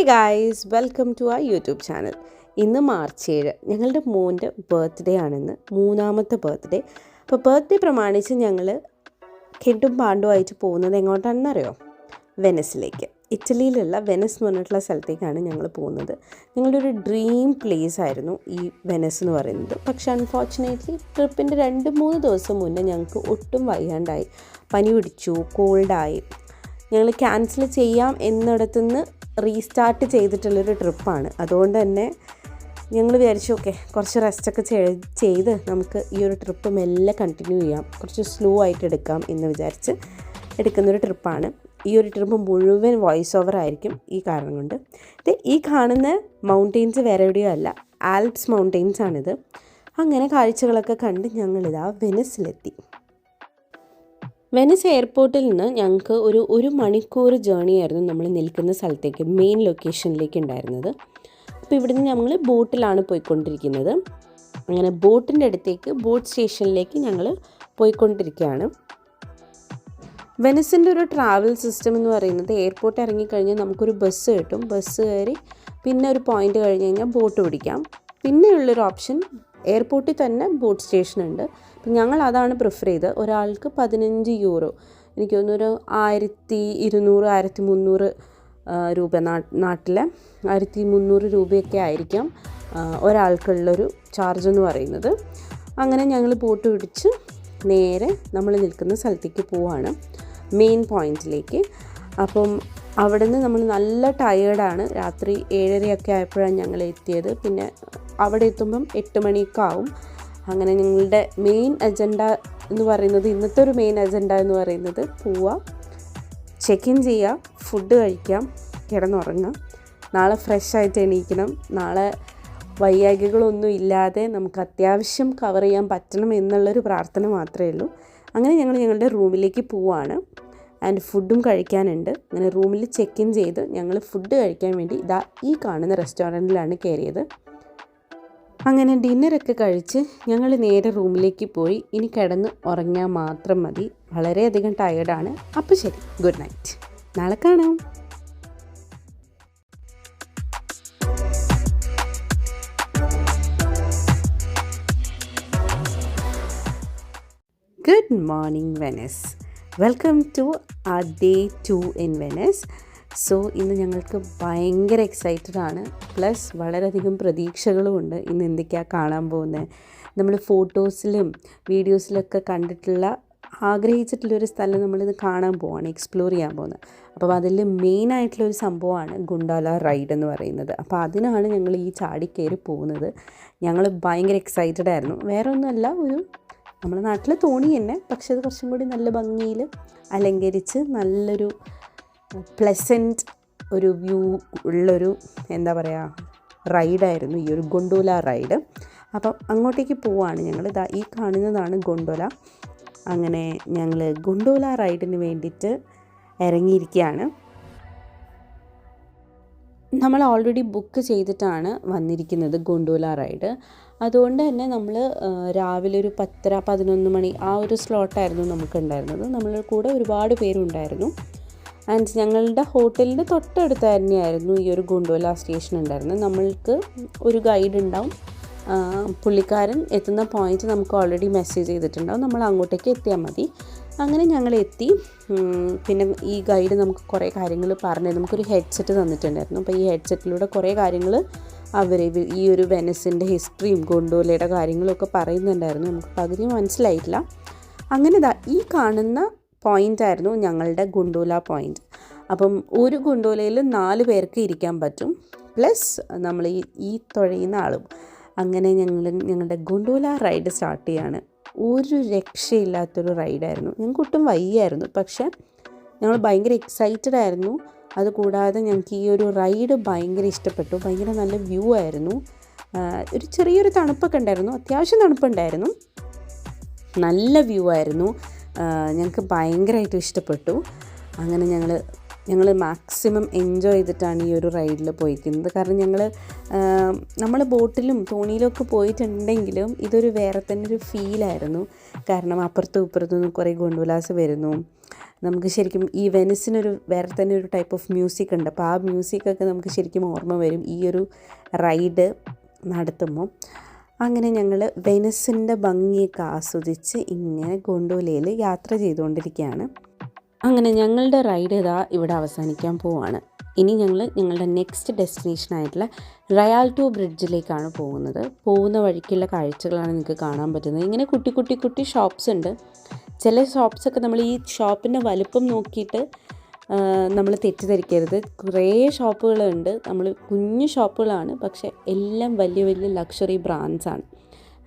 Guys, welcome to our YouTube channel. ഇന്ന് March 7 ഞങ്ങളുടെ മോൻ്റെ ബർത്ത്ഡേ ആണെന്ന്, മൂന്നാമത്തെ ബർത്ത്ഡേ. അപ്പോൾ ബർത്ത്ഡേ പ്രമാണിച്ച് ഞങ്ങൾ കെട്ടും പാണ്ടുമായിട്ട് പോകുന്നത് എങ്ങോട്ടാണെന്നറിയോ? വെനസിലേക്ക്. ഇറ്റലിയിലുള്ള വെനസ് എന്ന് പറഞ്ഞിട്ടുള്ള സ്ഥലത്തേക്കാണ് ഞങ്ങൾ പോകുന്നത്. ഞങ്ങളുടെ ഒരു ഡ്രീം പ്ലേസ് ആയിരുന്നു ഈ വെനസ് എന്ന് പറയുന്നത്. പക്ഷേ അൺഫോർച്ചുനേറ്റ്ലി ട്രിപ്പിൻ്റെ 2-3 ദിവസം മുന്നേ ഞങ്ങൾക്ക് ഒട്ടും വയ്യാണ്ടായി, പനി പിടിച്ചു, കോൾഡായി. ഞങ്ങൾ ക്യാൻസൽ ചെയ്യാം എന്നിടത്തുനിന്ന് റീസ്റ്റാർട്ട് ചെയ്തിട്ടുള്ളൊരു ട്രിപ്പാണ്. അതുകൊണ്ട് തന്നെ ഞങ്ങൾ വിചാരിച്ചു ഓക്കെ, കുറച്ച് റെസ്റ്റൊക്കെ ചെയ്ത് നമുക്ക് ഈ ഒരു ട്രിപ്പ് മെല്ലെ കണ്ടിന്യൂ ചെയ്യാം, കുറച്ച് സ്ലോ ആയിട്ട് എടുക്കാം എന്ന് വിചാരിച്ച് എടുക്കുന്നൊരു ട്രിപ്പാണ്. ഈ ഒരു ട്രിപ്പ് മുഴുവൻ വോയിസ് ഓവർ ആയിരിക്കും ഈ കാരണം കൊണ്ട്. ഈ കാണുന്ന മൗണ്ടെയ്ൻസ് വേറെ എവിടെയോ അല്ല, ആൽപ്സ് മൗണ്ടെയ്ൻസ് ആണിത്. അങ്ങനെ കാഴ്ചകളൊക്കെ കണ്ട് ഞങ്ങളിതാ വെനസിലെത്തി. വെനസ് എയർപോർട്ടിൽ നിന്ന് ഞങ്ങൾക്ക് ഒരു മണിക്കൂർ ജേർണി ആയിരുന്നു നമ്മൾ നിൽക്കുന്ന സ്ഥലത്തേക്ക്, മെയിൻ ലൊക്കേഷനിലേക്ക് ഉണ്ടായിരുന്നത്. അപ്പോൾ ഇവിടുന്ന് ഞങ്ങൾ ബോട്ടിലാണ് പോയിക്കൊണ്ടിരിക്കുന്നത്. അങ്ങനെ ബോട്ടിൻ്റെ അടുത്തേക്ക്, ബോട്ട് സ്റ്റേഷനിലേക്ക് ഞങ്ങൾ പോയിക്കൊണ്ടിരിക്കുകയാണ്. വെനസിൻ്റെ ഒരു ട്രാവൽ സിസ്റ്റം എന്ന് പറയുന്നത്, എയർപോർട്ട് ഇറങ്ങിക്കഴിഞ്ഞാൽ നമുക്കൊരു ബസ് കിട്ടും. ബസ് കയറി പിന്നെ ഒരു പോയിൻ്റ് കഴിഞ്ഞ് കഴിഞ്ഞാൽ ബോട്ട് പിടിക്കാം. പിന്നെയുള്ളൊരു ഓപ്ഷൻ എയർപോർട്ടിൽ തന്നെ ബോട്ട് സ്റ്റേഷൻ ഉണ്ട്. അപ്പം ഞങ്ങൾ അതാണ് പ്രിഫർ ചെയ്തത്. ഒരാൾക്ക് 15 യൂറോ, എനിക്ക് തോന്നുന്നൊരു 1200-1300 രൂപ, നാട്ടിലെ 1300 രൂപയൊക്കെ ആയിരിക്കാം ഒരാൾക്കുള്ളൊരു ചാർജ് എന്ന് പറയുന്നത്. അങ്ങനെ ഞങ്ങൾ ബോട്ട് പിടിച്ച് നേരെ നമ്മൾ നിൽക്കുന്ന സ്ഥലത്തേക്ക് പോവാണ്, മെയിൻ പോയിൻറ്റിലേക്ക്. അപ്പം അവിടെ നിന്ന് നമ്മൾ നല്ല ടയേർഡാണ്. രാത്രി 7:30 ആയപ്പോഴാണ് ഞങ്ങൾ എത്തിയത്. പിന്നെ അവിടെ എത്തുമ്പം 8 മണിയൊക്കെ ആവും. അങ്ങനെ ഞങ്ങളുടെ മെയിൻ അജണ്ട എന്ന് പറയുന്നത്, ഇന്നത്തെ ഒരു മെയിൻ അജണ്ട എന്ന് പറയുന്നത്, പോവുക, ചെക്ക് ഇൻ ചെയ്യുക, ഫുഡ് കഴിക്കാം, കിടന്നുറങ്ങാം, നാളെ ഫ്രഷായിട്ട് എണീക്കണം. നാളെ വയ്യായ്കകളൊന്നും ഇല്ലാതെ നമുക്ക് അത്യാവശ്യം കവർ ചെയ്യാൻ പറ്റണം എന്നുള്ളൊരു പ്രാർത്ഥന മാത്രമേ ഉള്ളൂ. അങ്ങനെ ഞങ്ങൾ ഞങ്ങളുടെ റൂമിലേക്ക് പോവുകയാണ്. ആൻഡ് ഫുഡും കഴിക്കാനുണ്ട്. അങ്ങനെ റൂമിൽ ചെക്ക് ഇൻ ചെയ്ത് ഞങ്ങൾ ഫുഡ് കഴിക്കാൻ വേണ്ടി ഇതാ ഈ കാണുന്ന റെസ്റ്റോറൻറ്റിലാണ് കയറിയത്. അങ്ങനെ ഡിന്നറൊക്കെ കഴിച്ച് ഞങ്ങൾ നേരെ റൂമിലേക്ക് പോയി. ഇനി കിടന്ന് ഉറങ്ങാൻ മാത്രം മതി. വളരെയധികം ടയേർഡാണ്. അപ്പോൾ ശരി, ഗുഡ് നൈറ്റ്, നാളെ കാണാം. Good morning Venice, welcome to our day 2 in Venice. So ഇന്ന് ഞങ്ങൾക്ക് ഭയങ്കര എക്സൈറ്റഡ് ആണ്, പ്ലസ് വളരെയധികം പ്രതീക്ഷകളുമുണ്ട്. ഇന്ന് എന്തൊക്കെയാണ് കാണാൻ പോകുന്നത്. നമ്മൾ ഫോട്ടോസിലും വീഡിയോസിലൊക്കെ കണ്ടിട്ടുള്ള, ആഗ്രഹിച്ചിട്ടുള്ളൊരു സ്ഥലം നമ്മളിത് കാണാൻ പോവാണ്, എക്സ്പ്ലോർ ചെയ്യാൻ പോകുന്നത്. അപ്പോൾ അതിൽ മെയിനായിട്ടുള്ളൊരു സംഭവമാണ് ഗുണ്ടോല റൈഡ് എന്ന് പറയുന്നത്. അപ്പോൾ അതിനാണ് ഞങ്ങൾ ഈ ചാടിക്കയറി പോകുന്നത്. ഞങ്ങൾ ഭയങ്കര എക്സൈറ്റഡ് ആയിരുന്നു. വേറെ ഒന്നുമല്ല, നമ്മുടെ നാട്ടിലെ തോണി തന്നെ, പക്ഷേ അത് കുറച്ചും കൂടി നല്ല ഭംഗിയിൽ അലങ്കരിച്ച് നല്ലൊരു പ്ലസൻറ്റ് ഒരു വ്യൂ ഉള്ളൊരു, എന്താ പറയുക, റൈഡായിരുന്നു ഈ ഒരു ഗൊണ്ടോല റൈഡ്. അപ്പം അങ്ങോട്ടേക്ക് പോവുകയാണ് ഞങ്ങൾ. ഈ കാണുന്നതാണ് ഗൊണ്ടോല. അങ്ങനെ ഞങ്ങൾ ഗൊണ്ടോല റൈഡിന് വേണ്ടിയിട്ട് ഇറങ്ങിയിരിക്കുകയാണ്. നമ്മൾ ഓൾറെഡി ബുക്ക് ചെയ്തിട്ടാണ് വന്നിരിക്കുന്നത് ഗൊണ്ടോല റൈഡ്. അതുകൊണ്ട് തന്നെ നമ്മൾ രാവിലെ ഒരു 10-11 മണി ആ ഒരു സ്ലോട്ടായിരുന്നു നമുക്കുണ്ടായിരുന്നത്. നമ്മളുടെ കൂടെ ഒരുപാട് പേരുണ്ടായിരുന്നു. ആൻഡ് ഞങ്ങളുടെ ഹോട്ടലിൻ്റെ തൊട്ടടുത്ത് തന്നെയായിരുന്നു ഈ ഒരു ഗൊണ്ടോല സ്റ്റേഷൻ ഉണ്ടായിരുന്നത്. നമ്മൾക്ക് ഒരു ഗൈഡ് ഉണ്ടാവും, പുള്ളിക്കാരൻ എത്തുന്ന പോയിന്റ് നമുക്ക് ഓൾറെഡി മെസ്സേജ് ചെയ്തിട്ടുണ്ടാവും, നമ്മൾ അങ്ങോട്ടേക്ക് എത്തിയാൽ മതി. അങ്ങനെ ഞങ്ങൾ എത്തി. പിന്നെ ഈ ഗൈഡ് നമുക്ക് കുറേ കാര്യങ്ങൾ പറഞ്ഞു, നമുക്കൊരു ഹെഡ്സെറ്റ് തന്നിട്ടുണ്ടായിരുന്നു. അപ്പോൾ ഈ ഹെഡ്സെറ്റിലൂടെ കുറേ കാര്യങ്ങൾ അവർ ഈ ഒരു വെനസിൻ്റെ ഹിസ്റ്ററിയും ഗൊണ്ടോലയുടെ കാര്യങ്ങളൊക്കെ പറയുന്നുണ്ടായിരുന്നു. നമുക്ക് പകുതി മനസ്സിലായിട്ടില്ല. അങ്ങനെ ഈ കാണുന്ന പോയിൻ്റായിരുന്നു ഞങ്ങളുടെ ഗൊണ്ടോല പോയിൻ്റ്. അപ്പം ഒരു ഗൊണ്ടോലയിൽ 4 പേർക്ക് ഇരിക്കാൻ പറ്റും, പ്ലസ് നമ്മൾ ഈ തുഴയുന്ന ആളും. അങ്ങനെ ഞങ്ങളുടെ ഗൊണ്ടോല റൈഡ് സ്റ്റാർട്ട് ചെയ്യാണ്. ഒരു രക്ഷയില്ലാത്തൊരു റൈഡായിരുന്നു. ഞങ്ങൾക്ക് ഒട്ടും വയ്യായിരുന്നു, പക്ഷേ ഞങ്ങൾ ഭയങ്കര എക്സൈറ്റഡ് ആയിരുന്നു. അതുകൂടാതെ ഞങ്ങൾക്ക് ഈ ഒരു റൈഡ് ഭയങ്കര ഇഷ്ടപ്പെട്ടു. ഭയങ്കര നല്ല വ്യൂ ആയിരുന്നു. ഒരു ചെറിയൊരു തണുപ്പൊക്കെ ഉണ്ടായിരുന്നു, അത്യാവശ്യം തണുപ്പുണ്ടായിരുന്നു, നല്ല വ്യൂ ആയിരുന്നു. ഞങ്ങൾക്ക് ഭയങ്കരമായിട്ട് ഇഷ്ടപ്പെട്ടു. അങ്ങനെ ഞങ്ങൾ മാക്സിമം എൻജോയ് ചെയ്തിട്ടാണ് ഈ ഒരു റൈഡിൽ പോയിരിക്കുന്നത്. കാരണം നമ്മൾ ബോട്ടിലും തോണിയിലൊക്കെ പോയിട്ടുണ്ടെങ്കിലും ഇതൊരു വേറെ തന്നെ ഒരു ഫീലായിരുന്നു. കാരണം അപ്പുറത്തും ഇപ്പുറത്തും നിന്ന് കുറേ ഗോണ്ടോലാസ് വരുന്നു. നമുക്ക് ശരിക്കും ഈ വെനിസിനൊരു വേറെ തന്നെ ഒരു ടൈപ്പ് ഓഫ് മ്യൂസിക് ഉണ്ട്. അപ്പോൾ ആ മ്യൂസിക്കൊക്കെ നമുക്ക് ശരിക്കും ഓർമ്മ വരും ഈ ഒരു റൈഡ് നടത്തുമ്പോൾ. അങ്ങനെ ഞങ്ങൾ വെനിസിൻ്റെ ഭംഗിയൊക്കെ ആസ്വദിച്ച് ഇങ്ങനെ ഗോണ്ടോലയിൽ യാത്ര ചെയ്തുകൊണ്ടിരിക്കുകയാണ്. അങ്ങനെ ഞങ്ങളുടെ റൈഡ് ഇവിടെ അവസാനിക്കാൻ പോവുകയാണ്. ഇനി ഞങ്ങളുടെ നെക്സ്റ്റ് ഡെസ്റ്റിനേഷനായിട്ടുള്ള റയാൽട്ടോ ബ്രിഡ്ജിലേക്കാണ് പോകുന്നത്. പോകുന്ന വഴിക്കുള്ള കാഴ്ചകളാണ് നിങ്ങൾക്ക് കാണാൻ പറ്റുന്നത്. ഇങ്ങനെ കുട്ടി ഷോപ്സ് ഉണ്ട്. ചില ഷോപ്സൊക്കെ നമ്മൾ ഈ ഷോപ്പിൻ്റെ വലുപ്പം നോക്കിയിട്ട് നമ്മൾ തെറ്റിദ്ധരിക്കരുത്. കുറേ ഷോപ്പുകളുണ്ട്. കുഞ്ഞു ഷോപ്പുകളാണ്, പക്ഷേ എല്ലാം വലിയ വലിയ ലക്ഷറി ബ്രാൻഡ്സാണ്.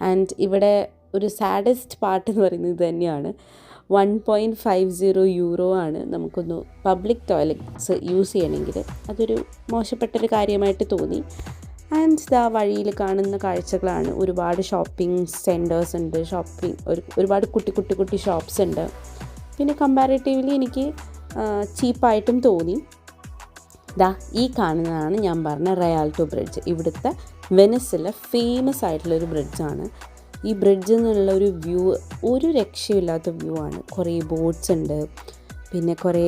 ആൻഡ് ഇവിടെ ഒരു സാഡസ്റ്റ് പാർട്ട് എന്ന് പറയുന്നത് ഇത് തന്നെയാണ്. 1.50 യൂറോ ആണ് നമുക്കൊന്ന് പബ്ലിക് ടോയ്ലറ്റ്സ് യൂസ് ചെയ്യണമെങ്കിൽ. അതൊരു മോശപ്പെട്ടൊരു കാര്യമായിട്ട് തോന്നി. ആൻഡ് വഴിയിൽ കാണുന്ന കാഴ്ചകളാണ്. ഒരുപാട് ഷോപ്പിംഗ് സെൻറ്റേഴ്സ് ഉണ്ട്. ഒരുപാട് കുട്ടി ഷോപ്സ് ഉണ്ട്. പിന്നെ കമ്പാരിറ്റീവ്ലി എനിക്ക് ചീപ്പായിട്ടും തോന്നി. ഈ കാണുന്നതാണ് ഞാൻ പറഞ്ഞ റയാൽട്ടോ ബ്രിഡ്ജ്. ഇവിടുത്തെ വെനിസിലെ ഫേമസ് ആയിട്ടുള്ളൊരു ബ്രിഡ്ജാണ്. ഈ ബ്രിഡ്ജിൽ നിന്നുള്ള ഒരു വ്യൂ ഒരു രക്ഷയില്ലാത്ത വ്യൂ ആണ്. കുറേ ബോട്ട്സ് ഉണ്ട്. പിന്നെ കുറേ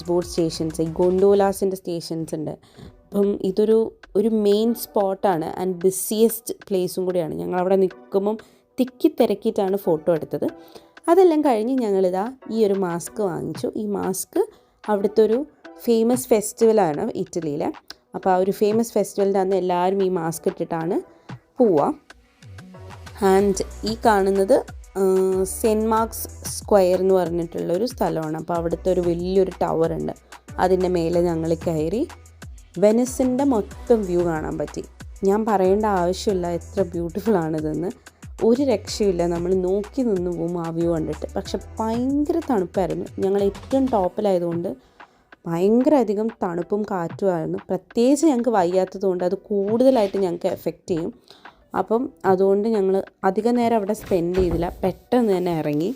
ബോട്ട് സ്റ്റേഷൻസ്, ഈ ഗോണ്ടോലാസിൻ്റെ സ്റ്റേഷൻസ് ഉണ്ട്. അപ്പം ഒരു മെയിൻ സ്പോട്ടാണ് ആൻഡ് ബിസിയസ്റ്റ് പ്ലേസും കൂടിയാണ്. ഞങ്ങളവിടെ നിൽക്കുമ്പം തിക്കിത്തിരക്കിയിട്ടാണ് ഫോട്ടോ എടുത്തത്. അതെല്ലാം കഴിഞ്ഞ് ഈ ഒരു മാസ്ക് വാങ്ങിച്ചു. ഈ മാസ്ക് അവിടുത്തെ ഒരു ഫേമസ് ഫെസ്റ്റിവലാണ് ഇറ്റലിയിൽ. അപ്പോൾ ആ ഒരു ഫേമസ് ഫെസ്റ്റിവലിൻ്റെ അന്ന് എല്ലാവരും ഈ മാസ്ക് ഇട്ടിട്ടാണ് പോവുക. ആൻഡ് ഈ കാണുന്നത് സെൻറ്റ് മാർക്സ് സ്ക്വയർ എന്ന് പറഞ്ഞിട്ടുള്ളൊരു സ്ഥലമാണ്. അപ്പോൾ അവിടുത്തെ ഒരു വലിയൊരു ടവർ ഉണ്ട്. അതിൻ്റെ മേലെ ഞങ്ങൾ കയറി വെനിസിൻ്റെ മൊത്തം വ്യൂ കാണാൻ പറ്റി. ഞാൻ പറയേണ്ട ആവശ്യമില്ല എത്ര ബ്യൂട്ടിഫുൾ ആണിതെന്ന്. ഒരു രക്ഷയില്ല. നമ്മൾ നോക്കി നിന്ന് പോകും ആ വ്യൂ കണ്ടിട്ട്. പക്ഷെ ഭയങ്കര തണുപ്പായിരുന്നു. ഞങ്ങൾ ഏറ്റവും ടോപ്പിലായതുകൊണ്ട് ഭയങ്കര അധികം തണുപ്പും കാറ്റുമായിരുന്നു. പ്രത്യേകിച്ച് ഞങ്ങൾക്ക് വയ്യാത്തതുകൊണ്ട് അത് കൂടുതലായിട്ട് ഞങ്ങൾക്ക് എഫക്റ്റ് ചെയ്യും. അപ്പം അതുകൊണ്ട് ഞങ്ങൾ അധിക നേരം അവിടെ സ്പെൻഡ് ചെയ്തില്ല. പെട്ടെന്ന് തന്നെ ഇറങ്ങി.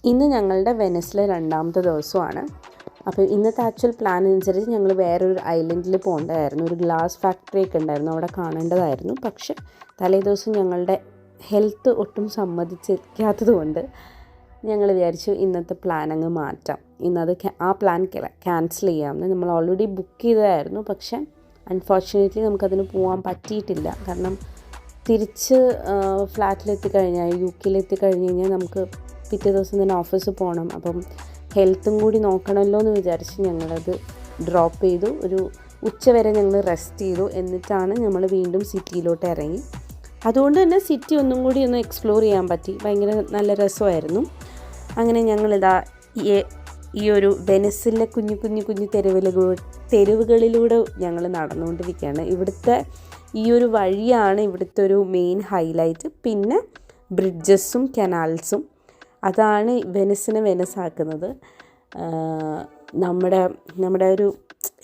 ഇന്ന് ഞങ്ങളുടെ വെനിസിലെ 2ാമത്തെ ദിവസമാണ്. അപ്പോൾ ഇന്നത്തെ ആക്ച്വൽ പ്ലാൻ അനുസരിച്ച് ഞങ്ങൾ വേറൊരു ഐലൻഡിൽ പോകേണ്ടതായിരുന്നു. ഒരു ഗ്ലാസ് ഫാക്ടറി ഒക്കെ ഉണ്ടായിരുന്നു, അവിടെ കാണേണ്ടതായിരുന്നു. പക്ഷെ തലേദിവസം ഞങ്ങളുടെ ഹെൽത്ത് ഒട്ടും സമ്മതിച്ചിരിക്കാത്തത് കൊണ്ട് ഞങ്ങൾ വിചാരിച്ചു ഇന്നത്തെ പ്ലാൻ അങ്ങ് മാറ്റാം. ഇന്നത് ആ പ്ലാൻ ക്യാൻസൽ ചെയ്യാമെന്ന്. നമ്മൾ ഓൾറെഡി ബുക്ക് ചെയ്തതായിരുന്നു. പക്ഷെ അൺഫോർച്ചുനേറ്റ്ലി നമുക്കതിന് പോകാൻ പറ്റിയിട്ടില്ല. കാരണം തിരിച്ച് ഫ്ലാറ്റിലെത്തിക്കഴിഞ്ഞാൽ UK നമുക്ക് പിറ്റേ ദിവസം തന്നെ ഓഫീസിൽ പോകണം. അപ്പം ഹെൽത്തും കൂടി നോക്കണമല്ലോ എന്ന് വിചാരിച്ച് ഞങ്ങളത് ഡ്രോപ്പ് ചെയ്തു. ഒരു ഉച്ചവരെ ഞങ്ങൾ റെസ്റ്റ് ചെയ്തു. എന്നിട്ടാണ് നമ്മൾ വീണ്ടും സിറ്റിയിലോട്ട് ഇറങ്ങി. അതുകൊണ്ട് തന്നെ സിറ്റി ഒന്നും കൂടി ഒന്ന് എക്സ്പ്ലോർ ചെയ്യാൻ പറ്റി. ഭയങ്കര നല്ല രസമായിരുന്നു. അങ്ങനെ ഞങ്ങളിതാ ഈ ഒരു വെനിസിലെ കുഞ്ഞു തെരുവുകളിലൂടെ ഞങ്ങൾ നടന്നുകൊണ്ടിരിക്കുകയാണ്. ഇവിടുത്തെ ഈ ഒരു വഴിയാണ് ഇവിടുത്തെ ഒരു മെയിൻ ഹൈലൈറ്റ്. പിന്നെ ബ്രിഡ്ജസും കനാൽസും അതാണ് വെനിസിനെ വെനസാക്കുന്നത്. നമ്മുടെ ഒരു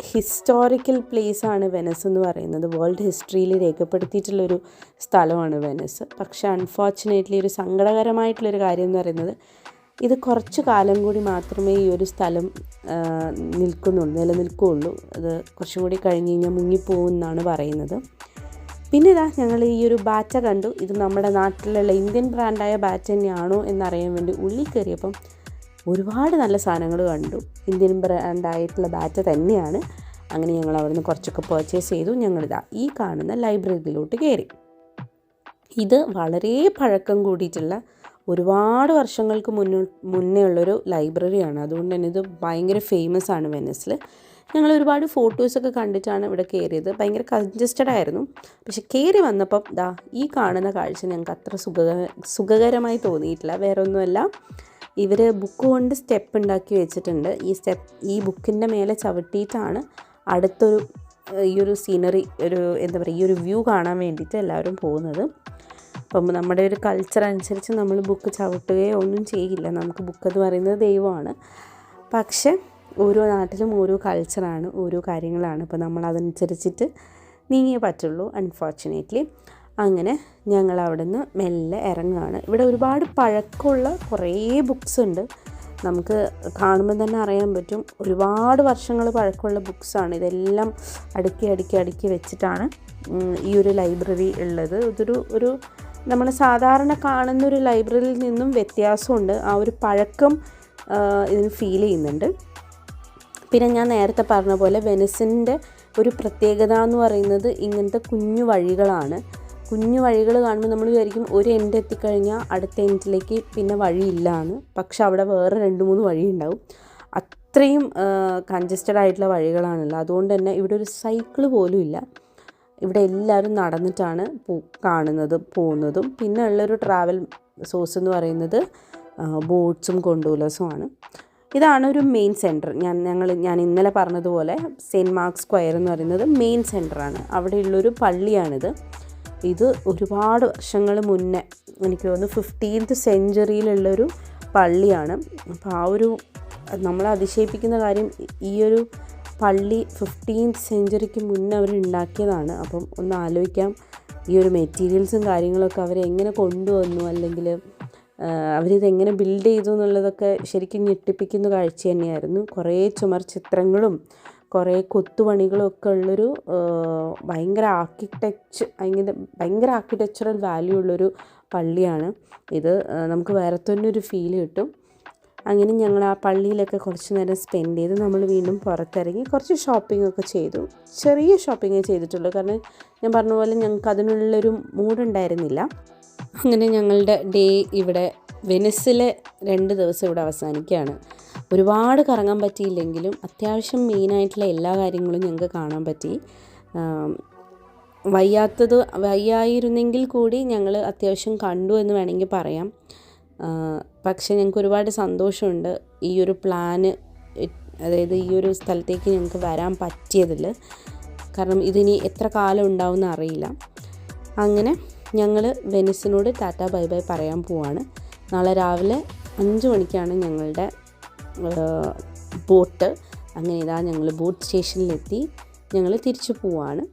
ഹിസ്റ്റോറിക്കൽ പ്ലേസാണ് വെനിസ് എന്ന് പറയുന്നത്. വേൾഡ് ഹിസ്റ്ററിയിൽ രേഖപ്പെടുത്തിയിട്ടുള്ളൊരു സ്ഥലമാണ് വെനിസ്. പക്ഷേ അൺഫോർച്ചുനേറ്റ്ലി ഒരു സങ്കടകരമായിട്ടുള്ളൊരു കാര്യം എന്ന് പറയുന്നത് ഇത് കുറച്ച് കാലം കൂടി മാത്രമേ ഈ ഒരു സ്ഥലം നിലനിൽക്കുകയുള്ളൂ. അത് കുറച്ചും കൂടി കഴിഞ്ഞ് കഴിഞ്ഞാൽ മുങ്ങിപ്പോകും എന്നാണ് പറയുന്നത്. പിന്നെ ഞങ്ങൾ ഈ ഒരു ബാറ്റ കണ്ടു. ഇത് നമ്മുടെ നാട്ടിലുള്ള ഇന്ത്യൻ ബ്രാൻഡായ ബാറ്റ തന്നെയാണോ എന്നറിയാൻ വേണ്ടി ഉള്ളിൽ കയറിയപ്പം ഒരുപാട് നല്ല സാധനങ്ങൾ കണ്ടു. ഇന്ത്യൻ ബ്രാൻഡായിട്ടുള്ള ബാറ്റ തന്നെയാണ്. അങ്ങനെ ഞങ്ങൾ അവിടുന്ന് കുറച്ചൊക്കെ പർച്ചേസ് ചെയ്തു. ഈ കാണുന്ന ലൈബ്രറിയിലോട്ട് കയറി. ഇത് വളരെ പഴക്കം കൂടിയിട്ടുള്ള ഒരുപാട് വർഷങ്ങൾക്ക് മുന്നേ ഉള്ളൊരു ലൈബ്രറിയാണ്. അതുകൊണ്ട് തന്നെ ഇത് ഭയങ്കര ഫേമസ് ആണ് വെനിസിൽ. ഞങ്ങൾ ഒരുപാട് ഫോട്ടോസൊക്കെ കണ്ടിട്ടാണ് ഇവിടെ കയറിയത്. ഭയങ്കര കൺജസ്റ്റഡ് ആയിരുന്നു. പക്ഷെ കയറി വന്നപ്പം ഈ കാണുന്ന കാഴ്ച ഞങ്ങൾക്ക് അത്ര സുഖകരമായി തോന്നിയിട്ടില്ല. വേറെ ഒന്നുമല്ല, ഇവർ ബുക്ക് കൊണ്ട് സ്റ്റെപ്പ് ഉണ്ടാക്കി വെച്ചിട്ടുണ്ട്. ഈ ബുക്കിൻ്റെ മേലെ ചവിട്ടിയിട്ടാണ് അടുത്തൊരു ഈ ഒരു സീനറി ഈ ഒരു വ്യൂ കാണാൻ വേണ്ടിയിട്ട് എല്ലാവരും പോകുന്നത്. അപ്പം നമ്മുടെ ഒരു കൾച്ചർ അനുസരിച്ച് നമ്മൾ ബുക്ക് ചവിട്ടുകയോ ഒന്നും ചെയ്യില്ല. നമുക്ക് ബുക്ക് എന്ന് പറയുന്നത് ദൈവമാണ്. പക്ഷെ ഓരോ നാട്ടിലും ഓരോ കൾച്ചറാണ്, ഓരോ കാര്യങ്ങളാണ്. അപ്പോൾ നമ്മളതനുസരിച്ചിട്ട് നീങ്ങിയേ പറ്റുള്ളൂ അൺഫോർച്ചുനേറ്റ്ലി. അങ്ങനെ ഞങ്ങൾ അവിടെ നിന്ന് മെല്ലെ ഇറങ്ങുകയാണ്. ഇവിടെ ഒരുപാട് പഴക്കമുള്ള കുറേ ബുക്സ് ഉണ്ട്. നമുക്ക് കാണുമ്പോൾ തന്നെ അറിയാൻ പറ്റും ഒരുപാട് വർഷങ്ങൾ പഴക്കമുള്ള ബുക്സാണ്. ഇതെല്ലാം അടുക്കി വെച്ചിട്ടാണ് ഈ ഒരു ലൈബ്രറി ഉള്ളത്. ഇതൊരു നമ്മൾ സാധാരണ കാണുന്നൊരു ലൈബ്രറിയിൽ നിന്നും വ്യത്യാസമുണ്ട്. ആ ഒരു പഴക്കം ഇതിന് ഫീൽ ചെയ്യുന്നുണ്ട്. പിന്നെ ഞാൻ നേരത്തെ പറഞ്ഞ പോലെ വെനിസിൻ്റെ ഒരു പ്രത്യേകത എന്ന് പറയുന്നത് ഇങ്ങനത്തെ കുഞ്ഞു വഴികളാണ്. കുഞ്ഞു വഴികൾ കാണുമ്പോൾ നമ്മൾ വിചാരിക്കും ഒരു എൻഡ് എത്തിക്കഴിഞ്ഞാൽ അടുത്ത എൻഡിലേക്ക് പിന്നെ വഴിയില്ലാന്ന്. പക്ഷെ അവിടെ വേറെ 2-3 വഴി ഉണ്ടാവും. അത്രയും കൺജസ്റ്റഡ് ആയിട്ടുള്ള വഴികളാണല്ലോ. അതുകൊണ്ട് തന്നെ ഇവിടെ ഒരു സൈക്കിൾ പോലും ഇല്ല. ഇവിടെ എല്ലാവരും നടന്നിട്ടാണ് പോകുന്നതും. പിന്നെ ഉള്ളൊരു ട്രാവൽ സോഴ്സ് എന്ന് പറയുന്നത് ബോട്ട്സും കൊണ്ടോലസുമാണ്. ഇതാണ് ഒരു മെയിൻ സെൻറ്റർ. ഞാൻ ഇന്നലെ പറഞ്ഞതുപോലെ സെൻറ്റ് മാർക്ക് സ്ക്വയർ എന്ന് പറയുന്നത് മെയിൻ സെൻറ്ററാണ്. അവിടെയുള്ളൊരു പള്ളിയാണിത്. ഇത് ഒരുപാട് വർഷങ്ങൾ മുന്നേ, എനിക്ക് തോന്നുന്നു 15th സെഞ്ച്വറിയിലുള്ളൊരു പള്ളിയാണ്. അപ്പോൾ നമ്മളെ അതിശയിപ്പിക്കുന്ന കാര്യം ഈ ഒരു പള്ളി 15th സെഞ്ച്വറിക്ക് മുന്നേ അവർ ഉണ്ടാക്കിയതാണ്. അപ്പം ഒന്ന് ആലോചിക്കാം, ഈ ഒരു മെറ്റീരിയൽസും കാര്യങ്ങളൊക്കെ അവരെങ്ങനെ കൊണ്ടുവന്നു, അല്ലെങ്കിൽ അവരിതെങ്ങനെ ബിൽഡ് ചെയ്തു എന്നുള്ളതൊക്കെ ശരിക്കും ഞെട്ടിപ്പിക്കുന്ന കാഴ്ച തന്നെയായിരുന്നു. കുറേ ചുമർ ചിത്രങ്ങളും കുറേ കൊത്തുപണികളും ഒക്കെ ഉള്ളൊരു ഭയങ്കര ആർക്കിടെക്ചറൽ വാല്യൂ ഉള്ളൊരു പള്ളിയാണ് ഇത്. നമുക്ക് വേറെ തന്നെ ഒരു ഫീൽ കിട്ടും. അങ്ങനെ ഞങ്ങൾ ആ പള്ളിയിലൊക്കെ കുറച്ച് നേരം സ്പെൻഡ് ചെയ്ത് നമ്മൾ വീണ്ടും പുറത്തിറങ്ങി കുറച്ച് ഷോപ്പിംഗ് ഒക്കെ ചെയ്തു. ചെറിയ ഷോപ്പിങ്ങേ ചെയ്തിട്ടുള്ളൂ, കാരണം ഞാൻ പറഞ്ഞ പോലെ ഞങ്ങൾക്ക് അതിനുള്ളൊരു മൂഡുണ്ടായിരുന്നില്ല. അങ്ങനെ ഞങ്ങളുടെ ഡേ ഇവിടെ വെനിസിലെ 2 ദിവസം ഇവിടെ അവസാനിക്കുകയാണ്. ഒരുപാട് കറങ്ങാൻ പറ്റിയില്ലെങ്കിലും അത്യാവശ്യം മെയിനായിട്ടുള്ള എല്ലാ കാര്യങ്ങളും ഞങ്ങൾക്ക് കാണാൻ പറ്റി. വയ്യായിരുന്നെങ്കിൽ കൂടി ഞങ്ങൾ അത്യാവശ്യം കണ്ടു എന്ന് വേണമെങ്കിൽ പറയാം. പക്ഷേ ഞങ്ങൾക്ക് ഒരുപാട് സന്തോഷമുണ്ട് ഈ ഒരു പ്ലാന്, അതായത് ഈ ഒരു സ്ഥലത്തേക്ക് ഞങ്ങൾക്ക് വരാൻ പറ്റിയതിൽ. കാരണം ഇതിനി എത്ര കാലം ഉണ്ടാവുമെന്ന് അറിയില്ല. അങ്ങനെ ഞങ്ങൾ വെനിസിനോട് ടാറ്റ ബൈ ബൈ പറയാൻ പോവാണ്. നാളെ രാവിലെ 5 മണിക്കാണ് ഞങ്ങളുടെ ബോട്ട്. അങ്ങനെ ഞങ്ങൾ ബോട്ട് സ്റ്റേഷനിലെത്തി. ഞങ്ങൾ തിരിച്ചു പോവാണ്.